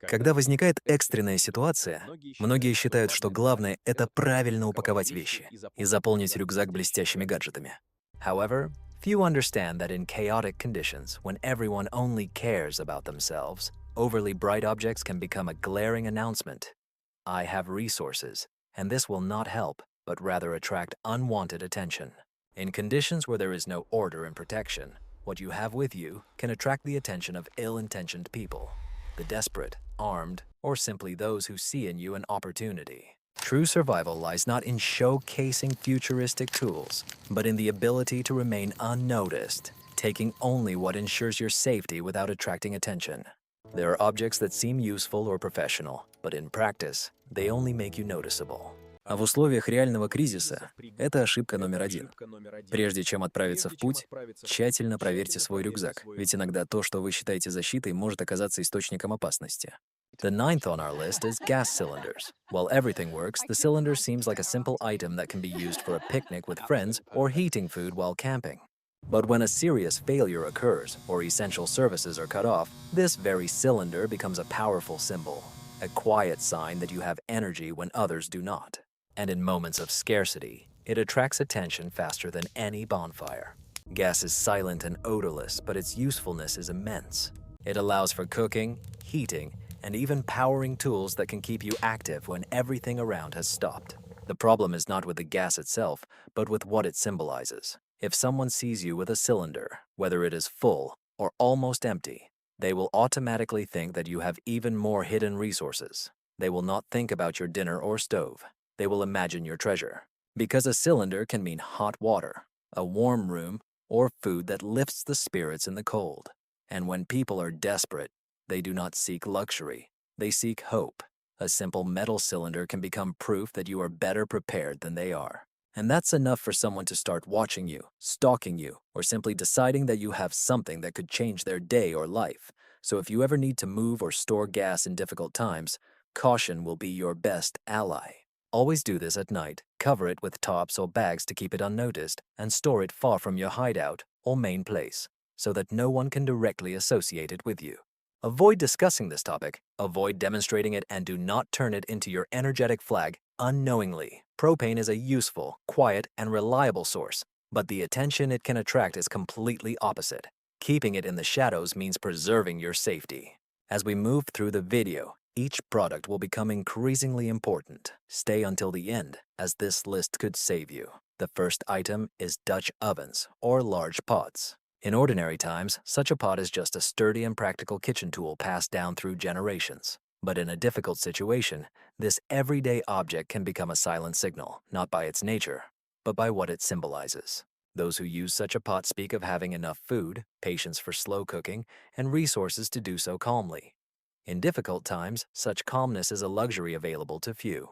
Когда возникает экстренная ситуация, многие считают, что главное — это правильно упаковать вещи и заполнить рюкзак блестящими гаджетами. However, few understand that in chaotic conditions, when everyone only cares about themselves, overly bright objects can become a glaring announcement. I have resources, and this will not help, but rather attract unwanted attention. In conditions where there is no order and protection, what you have with you can attract the attention of ill-intentioned people, the desperate, armed, or simply those who see in you an opportunity. True survival lies not in showcasing futuristic tools, but in the ability to remain unnoticed, taking only what ensures your safety without attracting attention. There are objects that seem useful or professional, but in practice, they only make you noticeable. А в условиях реального кризиса это ошибка номер один. Прежде чем отправиться в путь, тщательно проверьте свой рюкзак, ведь иногда то, что вы считаете защитой, может оказаться источником опасности. The ninth on our list is gas cylinders. While everything works, the cylinder seems like a simple item that can be used for a picnic with friends or heating food while camping. But when a serious failure occurs or essential services are cut off, this very cylinder becomes a powerful symbol, a quiet sign that you have energy when others do not. And in moments of scarcity, it attracts attention faster than any bonfire. Gas is silent and odorless, but its usefulness is immense. It allows for cooking, heating, and even powering tools that can keep you active when everything around has stopped. The problem is not with the gas itself, but with what it symbolizes. If someone sees you with a cylinder, whether it is full or almost empty, they will automatically think that you have even more hidden resources. They will not think about your dinner or stove. They will imagine your treasure. Because a cylinder can mean hot water, a warm room, or food that lifts the spirits in the cold. And when people are desperate, they do not seek luxury. They seek hope. A simple metal cylinder can become proof that you are better prepared than they are. And that's enough for someone to start watching you, stalking you, or simply deciding that you have something that could change their day or life. So if you ever need to move or store gas in difficult times, caution will be your best ally. Always do this at night. Cover it with tops or bags to keep it unnoticed, and store it far from your hideout or main place, so that no one can directly associate it with you. Avoid discussing this topic, avoid demonstrating it, and do not turn it into your energetic flag unknowingly. Propane is a useful, quiet, and reliable source, but the attention it can attract is completely opposite. Keeping it in the shadows means preserving your safety. As we move through the video, each product will become increasingly important. Stay until the end, as this list could save you. The first item is Dutch ovens, or large pots. In ordinary times, such a pot is just a sturdy and practical kitchen tool passed down through generations. But in a difficult situation, this everyday object can become a silent signal, not by its nature, but by what it symbolizes. Those who use such a pot speak of having enough food, patience for slow cooking, and resources to do so calmly. In difficult times, such calmness is a luxury available to few.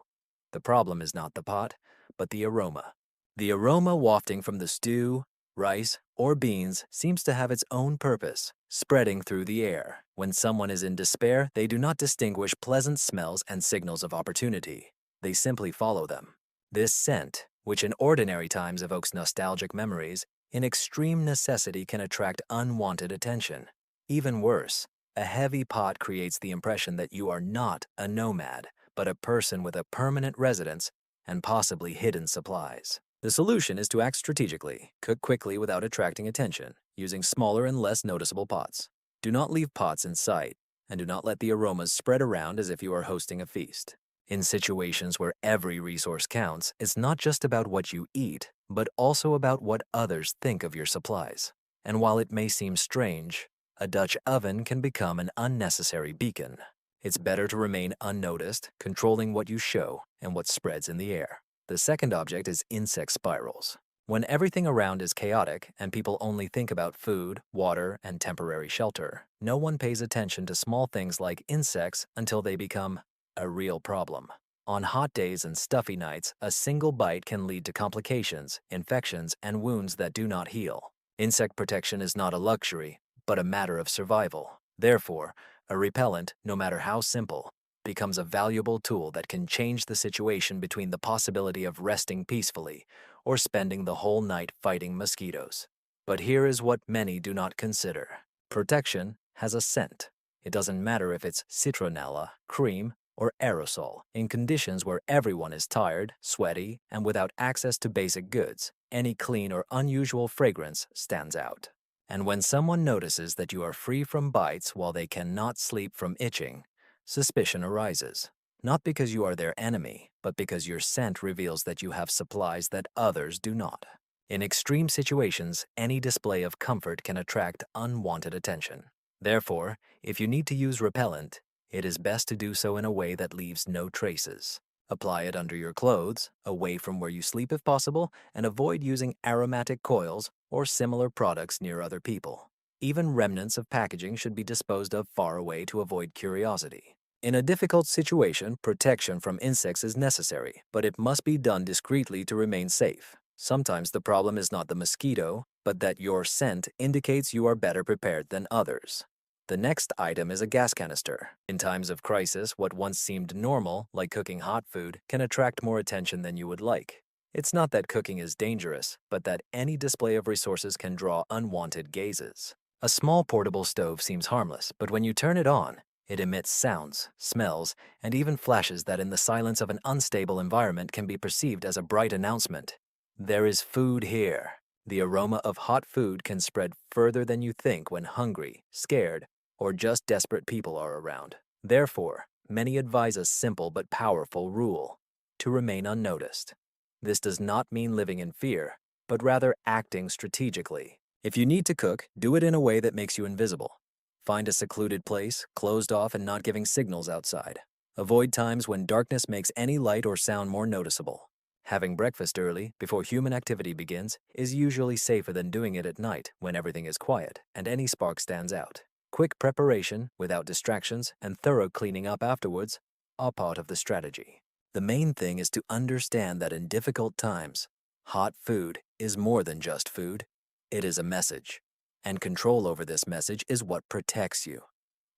The problem is not the pot, but the aroma. The aroma wafting from the stew, rice, or beans seems to have its own purpose, spreading through the air. When someone is in despair, they do not distinguish pleasant smells and signals of opportunity. They simply follow them. This scent, which in ordinary times evokes nostalgic memories, in extreme necessity can attract unwanted attention. Even worse, a heavy pot creates the impression that you are not a nomad, but a person with a permanent residence and possibly hidden supplies. The solution is to act strategically, cook quickly without attracting attention, using smaller and less noticeable pots. Do not leave pots in sight, and do not let the aromas spread around as if you are hosting a feast. In situations where every resource counts, it's not just about what you eat, but also about what others think of your supplies. And while it may seem strange, a Dutch oven can become an unnecessary beacon. It's better to remain unnoticed, controlling what you show and what spreads in the air. The second object is insect spirals. When everything around is chaotic and people only think about food, water, and temporary shelter, no one pays attention to small things like insects until they become a real problem. On hot days and stuffy nights, a single bite can lead to complications, infections, and wounds that do not heal. Insect protection is not a luxury, but a matter of survival. Therefore, a repellent, no matter how simple, becomes a valuable tool that can change the situation between the possibility of resting peacefully or spending the whole night fighting mosquitoes. But here is what many do not consider. Protection has a scent. It doesn't matter if it's citronella, cream, or aerosol. In conditions where everyone is tired, sweaty, and without access to basic goods, any clean or unusual fragrance stands out. And when someone notices that you are free from bites while they cannot sleep from itching, suspicion arises. Not because you are their enemy, but because your scent reveals that you have supplies that others do not. In extreme situations, any display of comfort can attract unwanted attention. Therefore, if you need to use repellent, it is best to do so in a way that leaves no traces. Apply it under your clothes, away from where you sleep if possible, and avoid using aromatic coils or similar products near other people. Even remnants of packaging should be disposed of far away to avoid curiosity. In a difficult situation, protection from insects is necessary, but it must be done discreetly to remain safe. Sometimes the problem is not the mosquito, but that your scent indicates you are better prepared than others. The next item is a gas canister. In times of crisis, what once seemed normal, like cooking hot food, can attract more attention than you would like. It's not that cooking is dangerous, but that any display of resources can draw unwanted gazes. A small portable stove seems harmless, but when you turn it on, it emits sounds, smells, and even flashes that in the silence of an unstable environment can be perceived as a bright announcement. There is food here. The aroma of hot food can spread further than you think when hungry, scared, or just desperate people are around. Therefore, many advise a simple but powerful rule: to remain unnoticed. This does not mean living in fear, but rather acting strategically. If you need to cook, do it in a way that makes you invisible. Find a secluded place, closed off and not giving signals outside. Avoid times when darkness makes any light or sound more noticeable. Having breakfast early, before human activity begins, is usually safer than doing it at night when everything is quiet and any spark stands out. Quick preparation, without distractions, and thorough cleaning up afterwards are part of the strategy. The main thing is to understand that in difficult times, hot food is more than just food. It is a message, and control over this message is what protects you.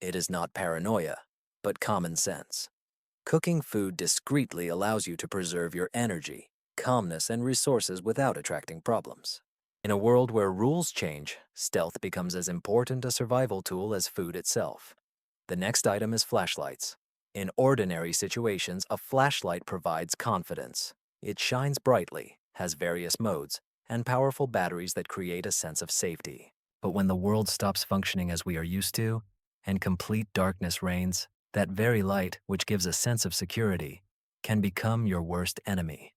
It is not paranoia, but common sense. Cooking food discreetly allows you to preserve your energy, calmness, and resources without attracting problems. In a world where rules change, stealth becomes as important a survival tool as food itself. The next item is flashlights. In ordinary situations, a flashlight provides confidence. It shines brightly, has various modes, and powerful batteries that create a sense of safety. But when the world stops functioning as we are used to, and complete darkness reigns, that very light, which gives a sense of security, can become your worst enemy.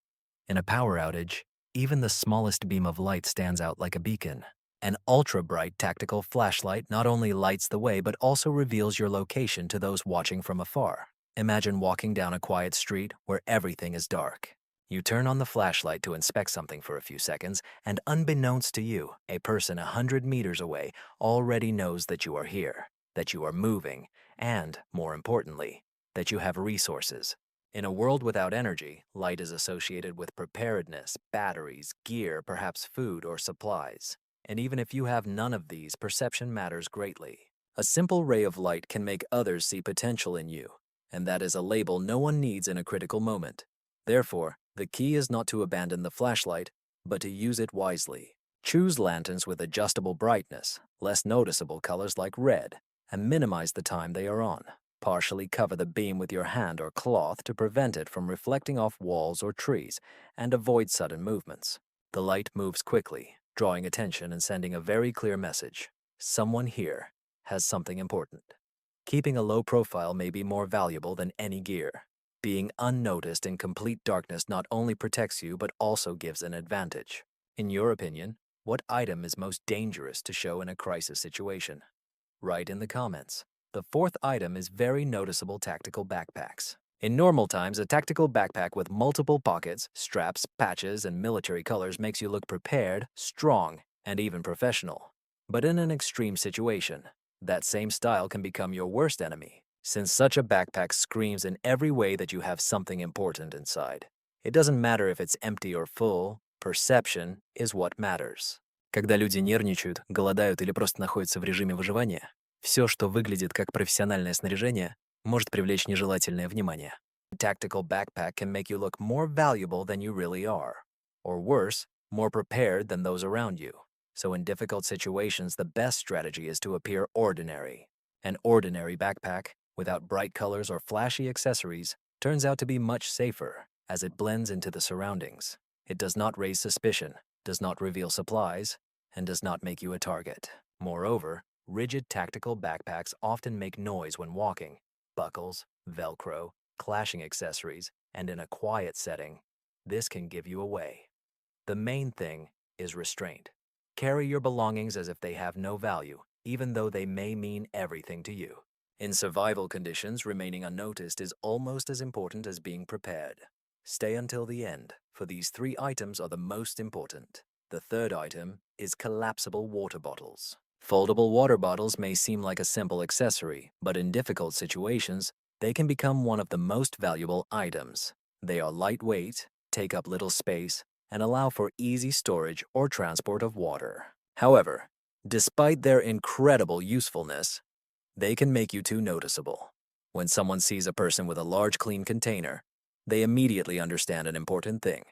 In a power outage, even the smallest beam of light stands out like a beacon. An ultra-bright tactical flashlight not only lights the way but also reveals your location to those watching from afar. Imagine walking down a quiet street where everything is dark. You turn on the flashlight to inspect something for a few seconds, and unbeknownst to you, a person 100 meters away already knows that you are here, that you are moving, and, more importantly, that you have resources. In a world without energy, light is associated with preparedness, batteries, gear, perhaps food or supplies. And even if you have none of these, perception matters greatly. A simple ray of light can make others see potential in you, and that is a label no one needs in a critical moment. Therefore, the key is not to abandon the flashlight, but to use it wisely. Choose lanterns with adjustable brightness, less noticeable colors like red, and minimize the time they are on. Partially cover the beam with your hand or cloth to prevent it from reflecting off walls or trees, and avoid sudden movements. The light moves quickly, drawing attention and sending a very clear message. Someone here has something important. Keeping a low profile may be more valuable than any gear. Being unnoticed in complete darkness not only protects you but also gives an advantage. In your opinion, what item is most dangerous to show in a crisis situation? Write in the comments. The fourth item is very noticeable tactical backpacks. In normal times, a tactical backpack with multiple pockets, straps, patches, and military colors makes you look prepared, strong, and even professional. But in an extreme situation, that same style can become your worst enemy, since such a backpack screams in every way that you have something important inside. It doesn't matter if it's empty or full, perception is what matters. Когда люди нервничают, голодают или просто находятся в режиме выживания, все, что выглядит как профессиональное снаряжение, может привлечь нежелательное внимание. A tactical backpack can make you look more valuable than you really are, or worse, more prepared than those around you. So in difficult situations, the best strategy is to appear ordinary. An ordinary backpack, without bright colors or flashy accessories, turns out to be much safer as it blends into the surroundings. It does not raise suspicion, does not reveal supplies, and does not make you a target. Moreover, rigid tactical backpacks often make noise when walking. Buckles, Velcro, clashing accessories, and in a quiet setting, this can give you away. The main thing is restraint. Carry your belongings as if they have no value, even though they may mean everything to you. In survival conditions, remaining unnoticed is almost as important as being prepared. Stay until the end, for these 3 items are the most important. The third item is collapsible water bottles. Foldable water bottles may seem like a simple accessory, but in difficult situations, they can become one of the most valuable items. They are lightweight, take up little space, and allow for easy storage or transport of water. However, despite their incredible usefulness, they can make you too noticeable. When someone sees a person with a large clean container, they immediately understand an important thing.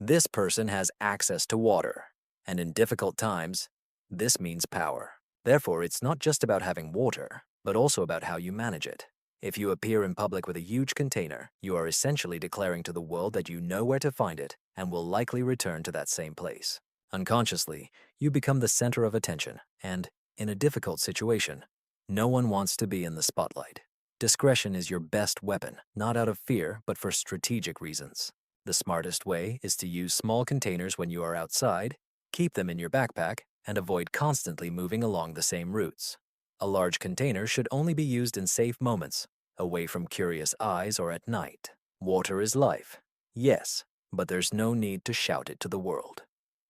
This person has access to water, and in difficult times, this means power. Therefore, it's not just about having water, but also about how you manage it. If you appear in public with a huge container, you are essentially declaring to the world that you know where to find it and will likely return to that same place. Unconsciously, you become the center of attention, and, in a difficult situation, no one wants to be in the spotlight. Discretion is your best weapon, not out of fear, but for strategic reasons. The smartest way is to use small containers when you are outside, keep them in your backpack, and avoid constantly moving along the same routes. A large container should only be used in safe moments, away from curious eyes or at night. Water is life, yes, but there's no need to shout it to the world.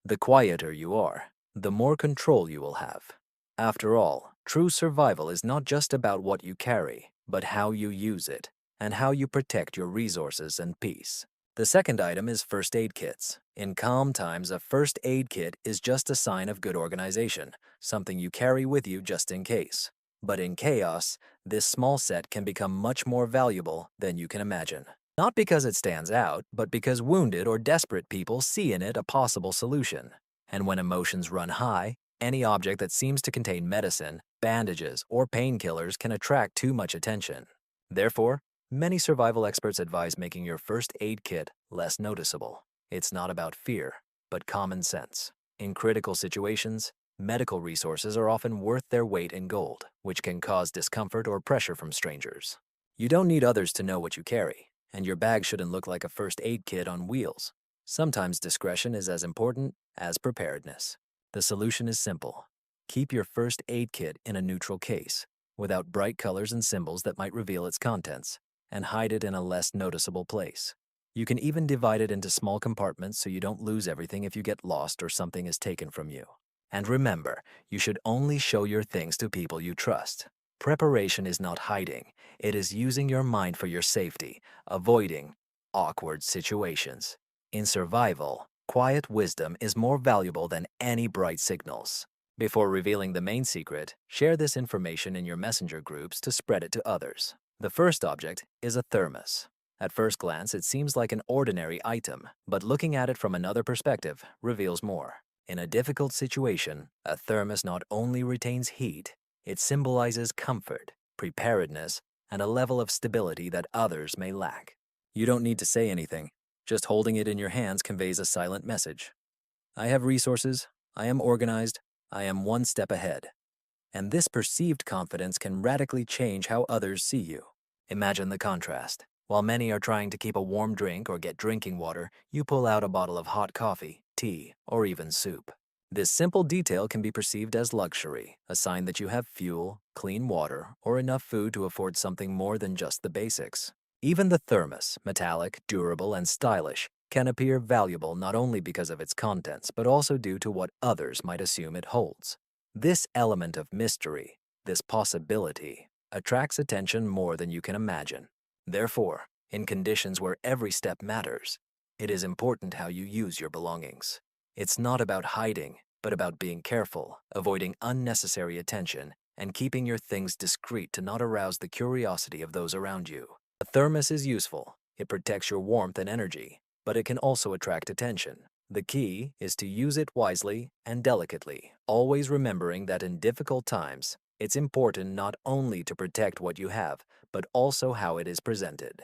The quieter you are, the more control you will have. After all, true survival is not just about what you carry, but how you use it, and how you protect your resources and peace. The second item is first aid kits. In calm times, a first aid kit is just a sign of good organization, something you carry with you just in case. But in chaos, this small set can become much more valuable than you can imagine. Not because it stands out, but because wounded or desperate people see in it a possible solution. And when emotions run high, any object that seems to contain medicine, bandages, or painkillers can attract too much attention. Therefore, many survival experts advise making your first aid kit less noticeable. It's not about fear, but common sense. In critical situations, medical resources are often worth their weight in gold, which can cause discomfort or pressure from strangers. You don't need others to know what you carry, and your bag shouldn't look like a first aid kit on wheels. Sometimes discretion is as important as preparedness. The solution is simple. Keep your first aid kit in a neutral case, without bright colors and symbols that might reveal its contents, and hide it in a less noticeable place. You can even divide it into small compartments so you don't lose everything if you get lost or something is taken from you. And remember, you should only show your things to people you trust. Preparation is not hiding. It is using your mind for your safety, avoiding awkward situations. In survival, quiet wisdom is more valuable than any bright signals. Before revealing the main secret, share this information in your messenger groups to spread it to others. The first object is a thermos. At first glance, it seems like an ordinary item, but looking at it from another perspective reveals more. In a difficult situation, a thermos not only retains heat, it symbolizes comfort, preparedness, and a level of stability that others may lack. You don't need to say anything. Just holding it in your hands conveys a silent message. I have resources, I am organized, I am one step ahead. And this perceived confidence can radically change how others see you. Imagine the contrast. While many are trying to keep a warm drink or get drinking water, you pull out a bottle of hot coffee, tea, or even soup. This simple detail can be perceived as luxury, a sign that you have fuel, clean water, or enough food to afford something more than just the basics. Even the thermos, metallic, durable, and stylish, can appear valuable not only because of its contents, but also due to what others might assume it holds. This element of mystery, this possibility, attracts attention more than you can imagine. Therefore, in conditions where every step matters, it is important how you use your belongings. It's not about hiding, but about being careful, avoiding unnecessary attention, and keeping your things discreet to not arouse the curiosity of those around you. A thermos is useful. It protects your warmth and energy, but it can also attract attention. The key is to use it wisely and delicately, always remembering that in difficult times, It's important not only to protect what you have, but also how it is presented.